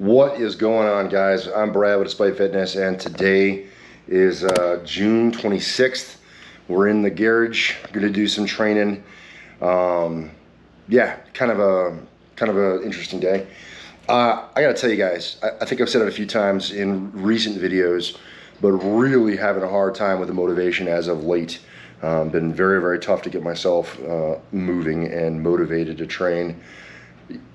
What is going on, guys? I'm Brad with Despite Fitness, and today is June 26th. We're in the garage, gonna do some training. Yeah, kind of a interesting day. I gotta tell you guys, I think I've said it a few times in recent videos, but really having a hard time with the motivation as of late. Been very, very tough to get myself moving and motivated to train.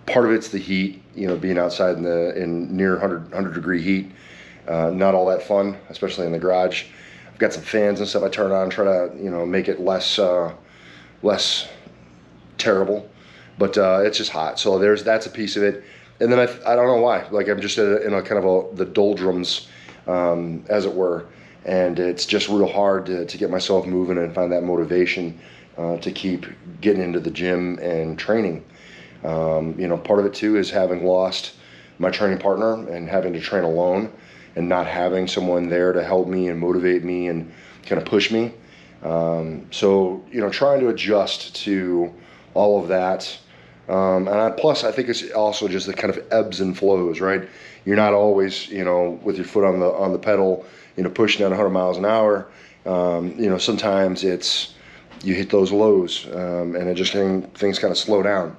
Part of it's the heat, you know, being outside in near 100 degree heat. Not all that fun, especially in the garage. I've got some fans and stuff I turn on, try to, you know, make it less terrible. But it's just hot, so that's a piece of it. And then I don't know why, like I'm just in a kind of the doldrums, as it were. And it's just real hard to get myself moving and find that motivation to keep getting into the gym and training. You know, part of it too is having lost my training partner and having to train alone and not having someone there to help me and motivate me and kind of push me. So, you know, trying to adjust to all of that. Plus I think it's also just the kind of ebbs and flows, right? You're not always, you know, with your foot on the pedal, you know, pushing at 100 miles an hour. You know, sometimes you hit those lows, and it just things kind of slow down.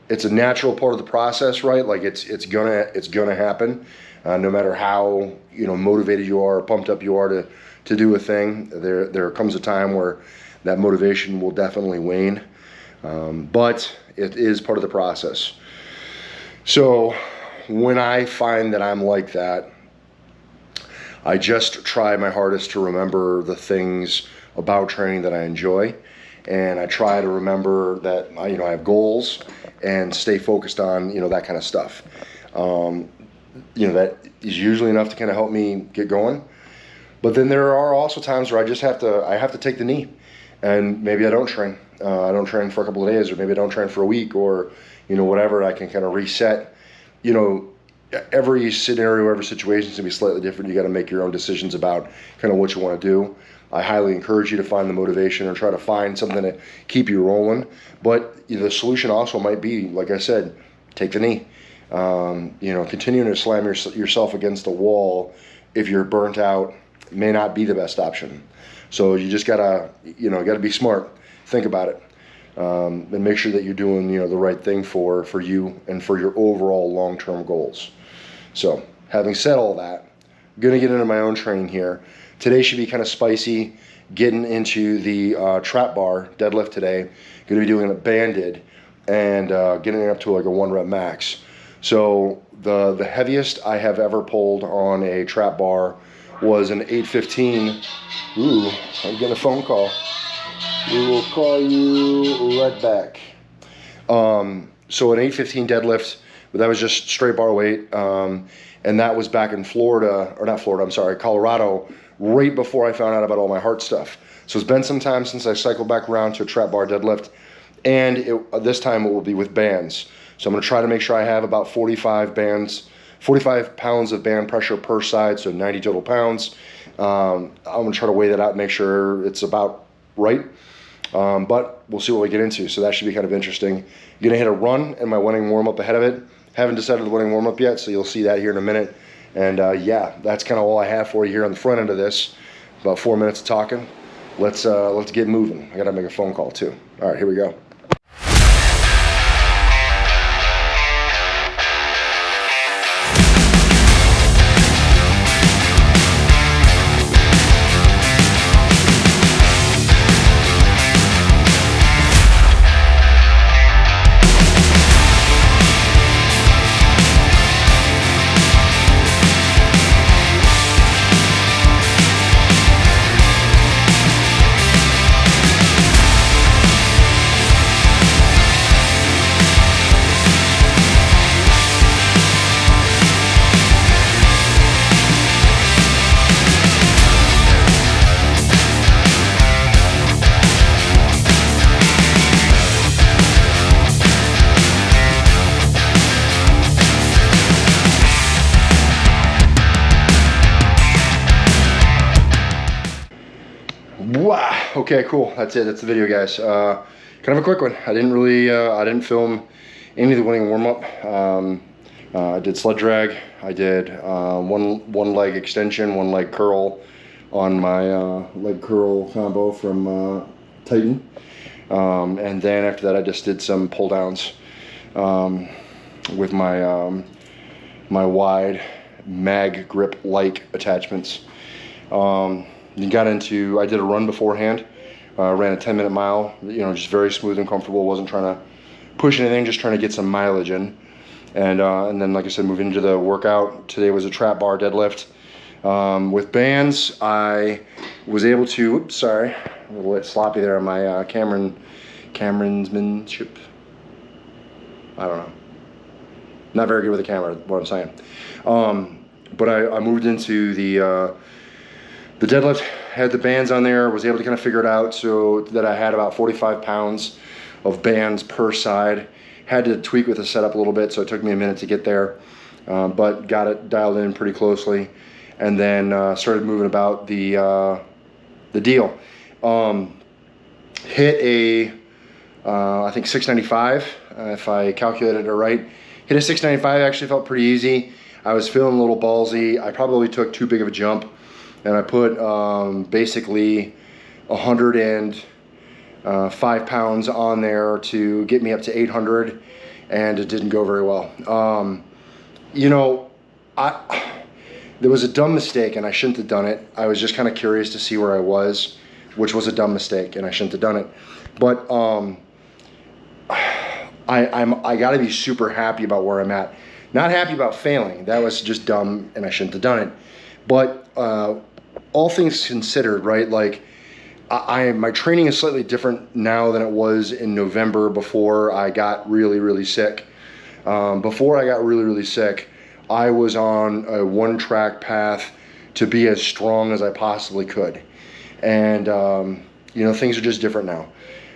It's a natural part of the process, right? Like it's gonna happen, no matter how, you know, motivated you are, pumped up you are to do a thing. There comes a time where that motivation will definitely wane, but it is part of the process. So when I find that I'm like that, I just try my hardest to remember the things about training that I enjoy. And I try to remember that, you know, I have goals and stay focused on, you know, that kind of stuff. You know, that is usually enough to kind of help me get going. But then there are also times where I have to take the knee, and maybe I don't train. I don't train for a couple of days, or maybe I don't train for a week, or, you know, whatever. I can kind of reset. You know, every scenario, every situation is gonna be slightly different. You got to make your own decisions about kind of what you want to do. I highly encourage you to find the motivation and try to find something to keep you rolling. But the solution also might be, like I said, take the knee. You know, continuing to slam yourself against the wall if you're burnt out may not be the best option. So you just gotta be smart. Think about it, and make sure that you're doing, you know, the right thing for you and for your overall long-term goals. So having said all that, I'm gonna get into my own training here. Today should be kind of spicy, getting into the trap bar deadlift today. Going to be doing it banded and getting it up to like a 1 rep max. So the heaviest I have ever pulled on a trap bar was an 815. Ooh, I'm getting a phone call. We will call you right back. So an 815 deadlift, but that was just straight bar weight. And that was back in Colorado, right before I found out about all my heart stuff. So it's been some time since I cycled back around to a trap bar deadlift, and this time it will be with bands. So I'm gonna try to make sure I have about 45 pounds of band pressure per side, so 90 total pounds. I'm gonna try to weigh that out and make sure it's about right. But we'll see what we get into, so that should be kind of interesting. I'm gonna hit a run and my winning warm-up ahead of it. Haven't decided the winning warm-up yet, so you'll see that here in a minute. And yeah, that's kind of all I have for you here on the front end of this. About 4 minutes of talking. Let's get moving. I gotta make a phone call too. All right, here we go. Wow. Okay, cool. That's it. That's the video, guys. Kind of a quick one. I didn't film any of the winning warm-up. I did sled drag. I did one leg extension, one leg curl on my leg curl combo from Titan. And then after that, I just did some pull downs with my my wide mag grip like attachments. You got into, I did a run beforehand, ran a 10-minute mile, you know, just very smooth and comfortable. Wasn't trying to push anything, just trying to get some mileage in. And then, like I said, moving into the workout. Today was a trap bar deadlift. With bands, I was able to, oops, sorry, a little bit sloppy there on my cameramanship. I don't know. Not very good with the camera, what I'm saying. But I moved into the deadlift, had the bands on there, was able to kind of figure it out so that I had about 45 pounds of bands per side. Had to tweak with the setup a little bit, so it took me a minute to get there, but got it dialed in pretty closely, and then started moving about the deal. Hit a I think 695, if I calculated it right. Hit a 695, actually felt pretty easy. I was feeling a little ballsy. I probably took too big of a jump, and I put basically 105 pounds on there to get me up to 800, and it didn't go very well. You know, there was a dumb mistake, and I shouldn't have done it. I was just kind of curious to see where I was, which was a dumb mistake, and I shouldn't have done it. But I got to be super happy about where I'm at. Not happy about failing. That was just dumb, and I shouldn't have done it. But all things considered, right? Like, my training is slightly different now than it was in November before I got really, really sick. Before I got really, really sick, I was on a one-track path to be as strong as I possibly could. And, you know, things are just different now.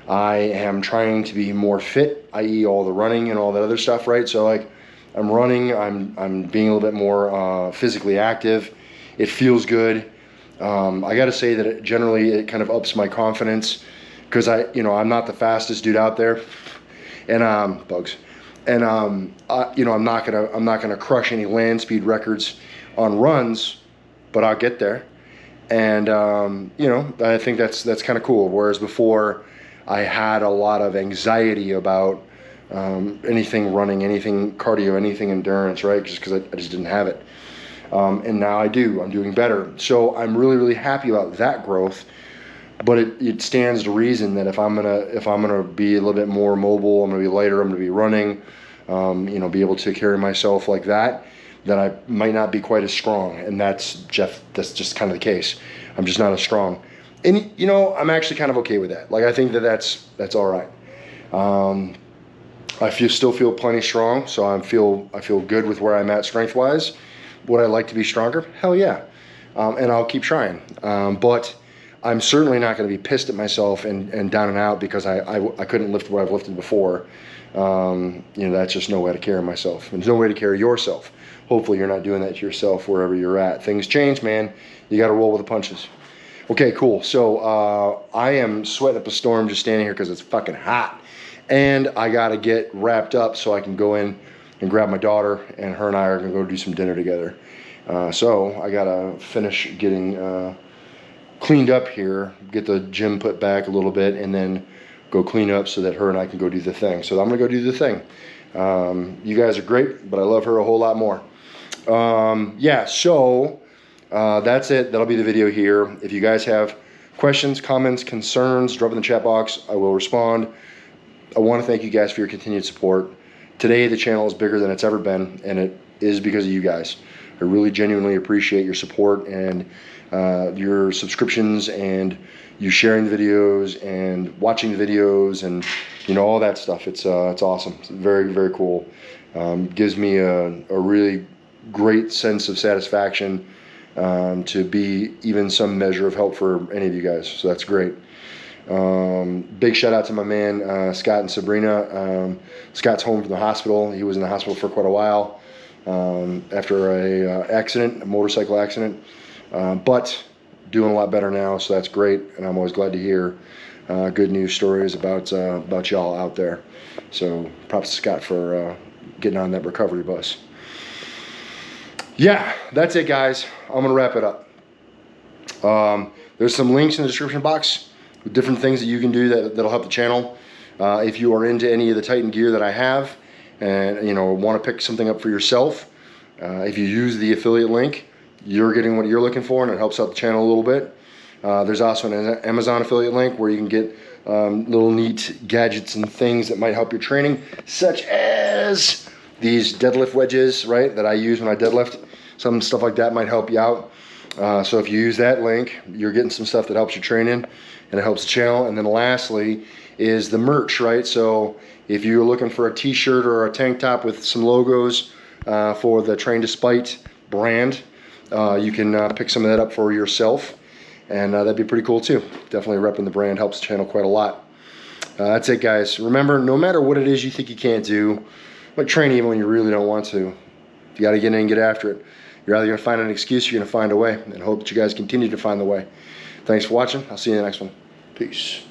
I am trying to be more fit, i.e. all the running and all that other stuff, right? So, like, I'm running, I'm being a little bit more physically active. It feels good. I got to say that it generally kind of ups my confidence, because I'm not the fastest dude out there, and bugs, and I'm not gonna crush any land speed records on runs, but I'll get there, and I think that's kind of cool. Whereas before, I had a lot of anxiety about anything running, anything cardio, anything endurance, right? Just because I just didn't have it. And now I do. I'm doing better. So I'm really, really happy about that growth. But it stands to reason that if I'm gonna be a little bit more mobile, I'm gonna be lighter, I'm gonna be running, be able to carry myself like that, then I might not be quite as strong. And that's just kind of the case. I'm just not as strong. And I'm actually kind of okay with that. Like, I think that's all right. I still feel plenty strong, so I feel good with where I'm at strength-wise. Would I like to be stronger? Hell yeah. And I'll keep trying. But I'm certainly not going to be pissed at myself and down and out because I couldn't lift what I've lifted before. That's just no way to carry myself. There's no way to carry yourself. Hopefully you're not doing that to yourself wherever you're at. Things change, man. You got to roll with the punches. Okay, cool. So I am sweating up a storm just standing here because it's fucking hot. And I got to get wrapped up so I can go in and grab my daughter, and her and I are going to go do some dinner together. So I got to finish getting cleaned up here, get the gym put back a little bit, and then go clean up so that her and I can go do the thing. So I'm going to go do the thing. You guys are great, but I love her a whole lot more. So that's it. That'll be the video here. If you guys have questions, comments, concerns, drop in the chat box. I will respond. I want to thank you guys for your continued support. Today, the channel is bigger than it's ever been, and it is because of you guys. I really genuinely appreciate your support and your subscriptions and you sharing the videos and watching the videos and all that stuff. It's awesome. It's very, very cool. Gives me a really great sense of satisfaction to be even some measure of help for any of you guys. So that's great. Big shout out to my man Scott and Sabrina. Scott's home from the hospital. He was in the hospital for quite a while after a motorcycle accident, but doing a lot better now, so that's great, and I'm always glad to hear good news stories about y'all out there. So props to Scott for getting on that recovery bus. Yeah, that's it, guys. I'm gonna wrap it up. There's some links in the description box with different things that you can do that'll help the channel. If you are into any of the Titan gear that I have, and want to pick something up for yourself, if you use the affiliate link, you're getting what you're looking for, and it helps out the channel a little bit. There's also an Amazon affiliate link where you can get little neat gadgets and things that might help your training, such as these deadlift wedges, right, that I use when I deadlift. Some stuff like that might help you out. So if you use that link, you're getting some stuff that helps your training and it helps the channel. And then lastly is the merch, right? So if you're looking for a t-shirt or a tank top with some logos for the Train Despite brand, you can pick some of that up for yourself, and that'd be pretty cool too. Definitely repping the brand helps the channel quite a lot. That's it, guys. Remember, no matter what it is you think you can't do, like train even when you really don't want to, you got to get in and get after it. You're either going to find an excuse or you're going to find a way, and hope that you guys continue to find the way. Thanks for watching. I'll see you in the next one. Peace.